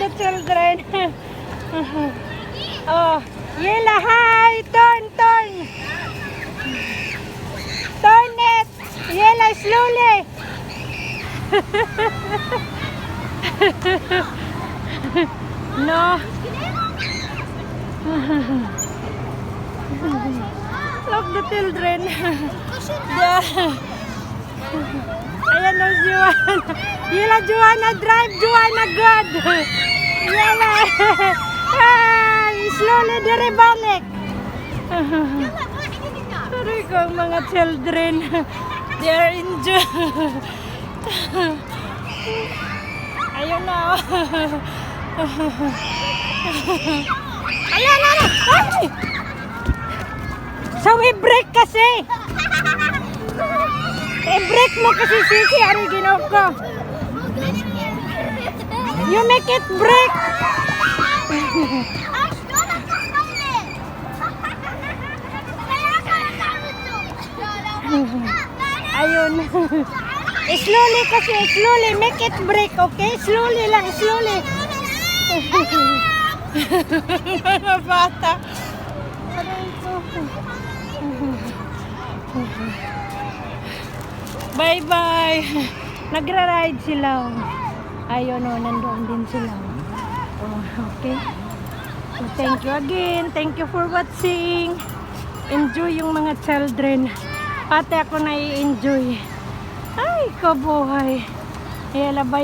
the children. Oh, Yela, hi! Turn! Turn it! Yela, slowly! No. Look the children. Ayan o, Joanna. Yela, Joanna, drive. Joanna, good. Yela. Slowly, dire balik. Sorry ko, mga children. They are enjoying. Ayun na. Ayan na. Ay! So, i-break kasi. I-break mo kasi, Sisi. Ari, ginoo ko. You make it break. Ayun. Slowly kasi, slowly. Make it break, okay? Slowly lang, slowly. Mga bata. Bye-bye. Nagra-ride sila. Ayun o, nandoon din sila. Oh, okay. So, thank you again. Thank you for watching. Enjoy yung mga children. Pati ako na i-enjoy. Ay, kabuhay. Yela, bye.